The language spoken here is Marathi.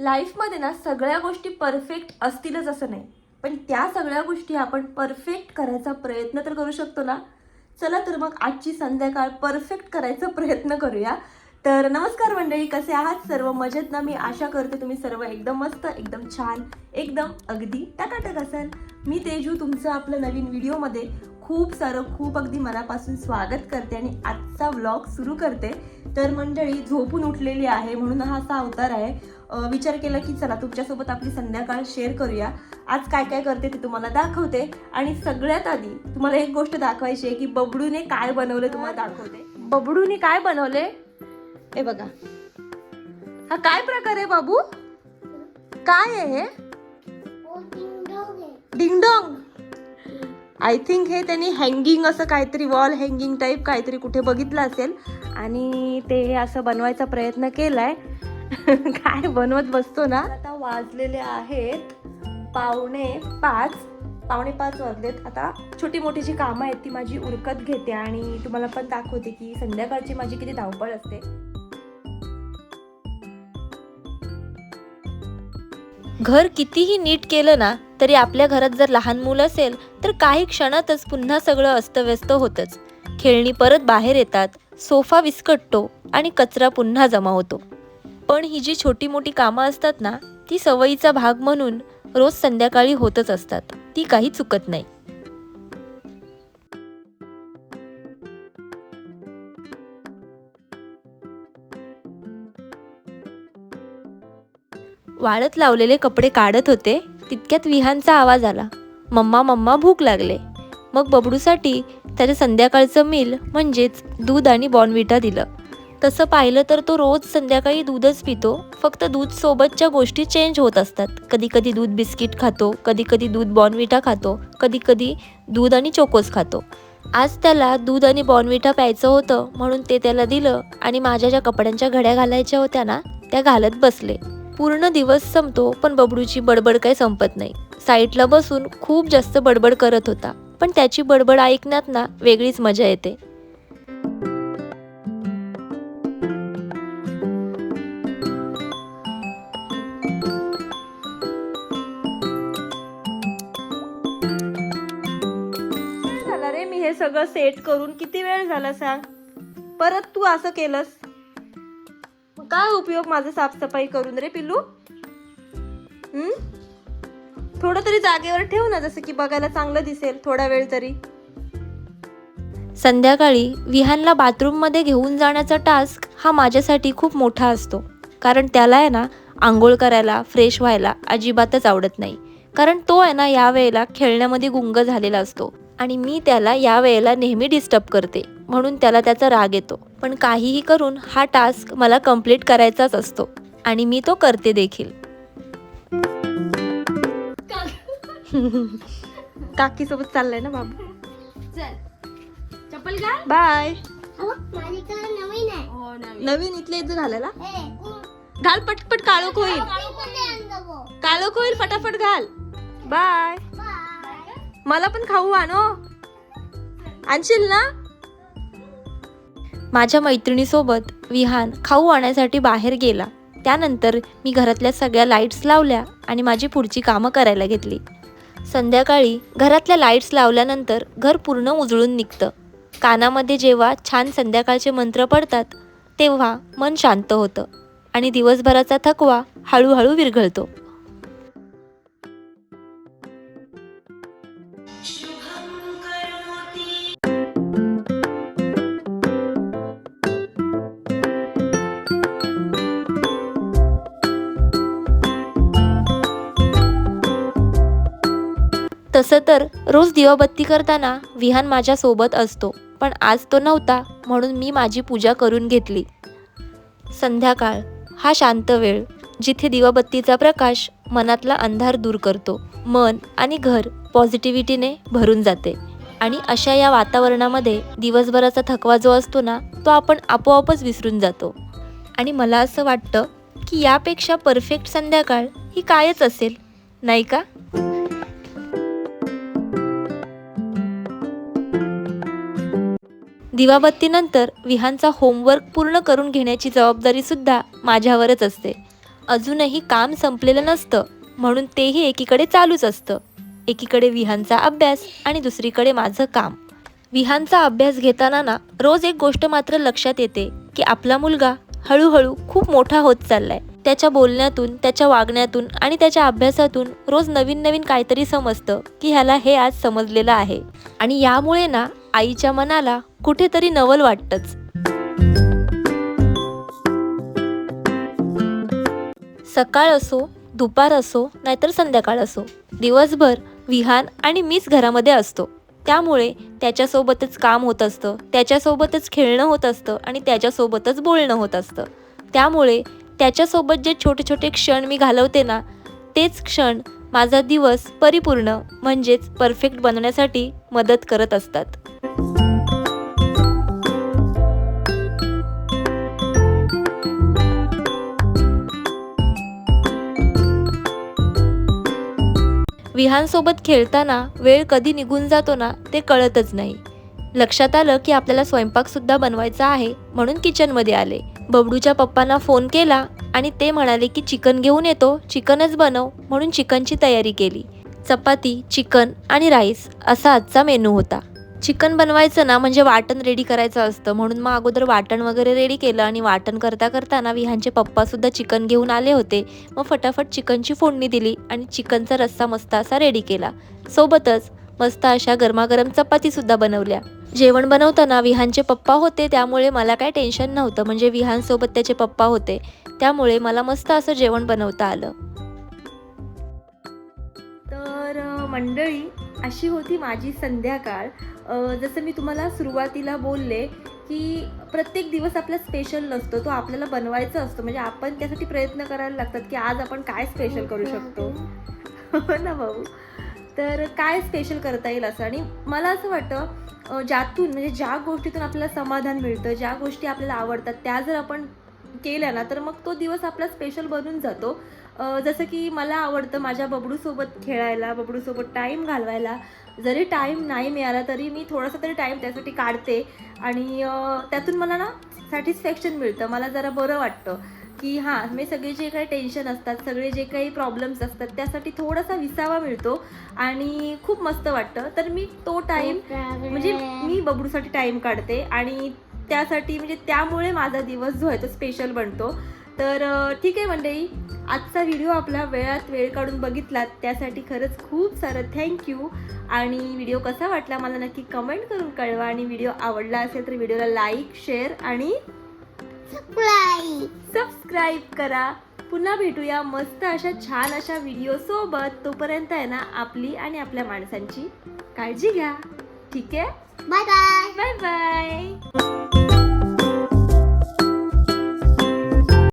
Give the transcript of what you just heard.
लाईफमध्ये ना सगळ्या गोष्टी परफेक्ट असतीलच असं नाही, पण त्या सगळ्या गोष्टी आपण परफेक्ट करायचा प्रयत्न तर करू शकतो ना. चला तर मग आजची संध्याकाळ परफेक्ट करायचा प्रयत्न करूया. तर नमस्कार मंडळी, कसे आहात सर्व? मजेत ना? मी आशा करते तुम्ही सर्व एकदम मस्त, एकदम छान, एकदम अगदी टकाटक असाल. मी तेजू तुमचं आपलं नवीन व्हिडिओमध्ये खूप अगदी मनापासून स्वागत करते आणि आजचा व्लॉग सुरू करते. तर मंडळी झोपून उठलेली आहे म्हणून हा असा अवतार आहे. विचार केला की चला तुमच्यासोबत आपली संध्याकाळ शेअर करूया. आज काय काय करते ते तुम्हाला दाखवते आणि सगळ्यात आधी तुम्हाला एक गोष्ट दाखवायची आहे की बबडूने काय बनवले तुम्हाला दाखवते. बबडूने काय बनवले हे बघा. हा काय प्रकार आहे बाबू? काय आहे हे? डिंगडोंग. आय थिंक हे त्यांनी हँगिंग असं काहीतरी, वॉल हँगिंग टाईप काहीतरी कुठे बघितलं असेल आणि ते हे असं बनवायचा प्रयत्न केलाय. काय बनवत बसतो ना. आता वाजलेले आहेत 4:45. 4:45 वाजलेत. आता छोटी मोठी जी कामं आहेत ती माझी उरकत घेते आणि तुम्हाला पण दाखवते की संध्याकाळची माझी किती धावपळ असते. घर कितीही नीट केलं ना तरी आपल्या घरात जर लहान मुलं असेल तर काही क्षणातच पुन्हा सगळं अस्तव्यस्त होतंच. खेळणी परत बाहेर येतात, सोफा विस्कटतो आणि कचरा पुन्हा जमा होतो. पण ही जी छोटी मोठी कामं असतात ना ती सवयीचा भाग म्हणून रोज संध्याकाळी होतच असतात. ती काही चुकत नाही. वाळत लावलेले कपडे काढत होते तितक्यात विहानचा आवाज आला. मम्मा मम्मा भूक लागले. मग बबडूसाठी त्याच्या संध्याकाळचं मील म्हणजेच दूध आणि बॉर्नव्हिटा दिलं. तसं पाहिलं तर तो रोज संध्याकाळी दूधच पितो, फक्त दूध सोबतच्या गोष्टी चेंज होत असतात. कधी कधी दूध बिस्किट खातो, कधी कधी दूध बॉर्नव्हिटा खातो, कधी कधी दूध आणि चोकोज खातो. आज त्याला दूध आणि बॉर्नव्हिटा प्यायचं होतं म्हणून ते त्याला दिलं आणि माझ्या ज्या कपड्यांच्या घड्या घालायच्या होत्या ना त्या घालत बसले. पूर्ण दिवस संपतो पण बबडूची बडबड काही संपत नाही. साईडला बसून खूप जास्त बडबड करत होता, पण त्याची बडबड ऐकण्यात ना वेगळीच मजा येते. झाला रे, मी हे सगळं सेट करून किती वेळ झाला सांग? परत तू असं केलंस, काय उपयोग माझं साफसफाई करून रे पिल्लू? थोडं तरी जागेवर ठेव ना, जसं की बघायला चांगलं दिसेल थोडा वेळ तरी. संध्याकाळी विहानला बाथरूम मध्ये घेऊन जाण्याचा टास्क हा माझ्यासाठी खूप मोठा असतो. कारण त्याला आहे ना आंघोळ करायला, फ्रेश व्हायला अजिबातच आवडत नाही. कारण तो आहे ना या वेळेला खेळण्यामध्ये गुंग झालेला असतो आणि मी त्याला या वेळेला नेहमी डिस्टर्ब करते, म्हणून त्याला त्याचा राग येतो. पण काहीही करून हा टास्क मला कंप्लीट करायचाच असतो आणि मी तो करते देखील. काकी सोबत चाललाय ना बाबू. चल चप्पल घाल. बाय. नवीन आहे. नवीन इथल्या इथं घालायला घाल, पटपट काळोख होईल. काळोख होईल, फटाफट घाल. बाय. मला पण खाऊ आणो, आणशील ना? माझ्या मैत्रिणीसोबत विहान खाऊ आणण्यासाठी बाहेर गेला. त्यानंतर मी घरातल्या सगळ्या लाईट्स लावल्या आणि माझी पुढची कामं करायला घेतली. संध्याकाळी घरातल्या लाईट्स लावल्यानंतर घर पूर्ण उजळून निघतं. कानामध्ये जेव्हा छान संध्याकाळचे मंत्र पडतात तेव्हा मन शांत होतं आणि दिवसभराचा थकवा हळूहळू विरघळतो. तसं तर रोज दिवाबत्ती करताना विहान माझ्या सोबत असतो, पण आज तो नव्हता म्हणून मी माझी पूजा करून घेतली. संध्याकाळ हा शांत वेळ जिथे दिवाबत्तीचा प्रकाश मनातला अंधार दूर करतो. मन आणि घर पॉझिटिव्हिटीने भरून जाते आणि अशा या वातावरणामध्ये दिवसभराचा थकवा जो असतो ना तो आपण आपोआपच विसरून जातो. आणि मला असं वाटतं की यापेक्षा परफेक्ट संध्याकाळ ही कायच असेल, नाही का? दिवाबत्तीनंतर विहानचा होमवर्क पूर्ण करून घेण्याची जबाबदारी सुद्धा माझ्यावरच असते. अजूनही काम संपलेलं नसतं, म्हणून तेही एकीकडे चालूच असतं. एकीकडे विहानचा अभ्यास आणि दुसरीकडे माझं काम. विहानचा अभ्यास घेताना ना रोज एक गोष्ट मात्र लक्षात येते की आपला मुलगा हळूहळू खूप मोठा होत चाललाय. त्याच्या बोलण्यातून, त्याच्या वागण्यातून आणि त्याच्या अभ्यासातून रोज नवीन नवीन काहीतरी समजतं की ह्याला हे आज समजलेलं आहे. आणि यामुळे ना आईच्या मनाला कुठेतरी नवल वाटतंच. सकाळ असो, दुपार असो, नाहीतर संध्याकाळ असो, दिवसभर विहान आणि मीच घरामध्ये असतो. त्यामुळे त्याच्यासोबतच काम होत असतं, त्याच्यासोबतच खेळणं होत असतं आणि त्याच्यासोबतच बोलणं होत असतं. त्यामुळे त्याच्यासोबत जे छोटे छोटे क्षण मी घालवते ना, तेच क्षण माझा दिवस परिपूर्ण म्हणजेच परफेक्ट बनवण्यासाठी मदत करत असतात. विहानसोबत खेळताना वेळ कधी निघून जातो ना ते कळतच नाही. लक्षात आलं की आपल्याला स्वयंपाकसुद्धा बनवायचा आहे, म्हणून किचनमध्ये आले. बबडूच्या पप्पांना फोन केला आणि ते म्हणाले की चिकन घेऊन येतो, चिकनच बनव, म्हणून चिकनची तयारी केली. चपाती, चिकन आणि राईस असा आजचा मेनू होता. चिकन बनवायचं ना म्हणजे वाटण रेडी करायचं असतं, म्हणून मग अगोदर वाटण वगैरे रेडी केलं आणि वाटण करता करताना विहानचे पप्पासुद्धा चिकन घेऊन आले होते. मग फटाफट चिकनची फोडणी दिली आणि चिकनचा रस्सा मस्त असा रेडी केला. सोबतच मस्त अशा गरमागरम चपातीसुद्धा बनवल्या. जेवण बनवताना विहानचे पप्पा होते, त्यामुळे मला काय टेन्शन नव्हतं, म्हणजे विहानसोबत त्याचे पप्पा होते, त्यामुळे मला मस्त असं जेवण बनवता आलं. तर मंडळी, अशी होती माझी संध्याकाळ. जसं मी तुम्हाला सुरुवातीला बोलले की प्रत्येक दिवस आपला स्पेशल नसतो, तो आपल्याला बनवायचा असतो. म्हणजे आपण त्यासाठी प्रयत्न करायला लागतात की आज आपण काय स्पेशल करू शकतो. हो ना भाऊ? तर काय स्पेशल करता येईल असं. आणि मला असं वाटतं ज्यातून म्हणजे ज्या गोष्टीतून आपल्याला समाधान मिळतं, ज्या गोष्टी आपल्याला आवडतात त्या जर आपण केल्या ना तर मग तो दिवस आपला स्पेशल बनून जातो. जसं की मला आवडतं माझ्या बबडूसोबत खेळायला, बबडूसोबत टाईम घालवायला. जरी टाईम नाही मिळाला तरी मी थोडासा तरी टाईम त्यासाठी काढते आणि त्यातून मला ना सॅटिस्फॅक्शन मिळतं. मला जरा बरं वाटतं की हां, मी सगळे जे काही टेन्शन असतात, सगळे जे काही प्रॉब्लेम्स असतात त्यासाठी थोडासा विसावा मिळतो आणि खूप मस्त वाटतं. तर मी तो टाईम म्हणजे मी बबडूसाठी टाईम काढते आणि त्यासाठी म्हणजे त्यामुळे माझा दिवस जो आहे तो स्पेशल बनतो. तर ठीक आहे मंडळी, आजचा व्हिडिओ आपला वेळात वेळ काढून बघितलात त्यासाठी खरंच खूप सारं थँक्यू. आणि व्हिडिओ कसा वाटला मला नक्की कमेंट करून कळवा. आणि व्हिडिओ आवडला असेल तर व्हिडिओला लाईक, शेअर आणि सबस्क्राईब करा. पुन्हा भेटूया मस्त अशा छान अशा व्हिडिओ सोबत. तोपर्यंत आहे ना आपली आणि आपल्या माणसांची काळजी घ्या. ठीक आहे, बाय बाय. Bye bye.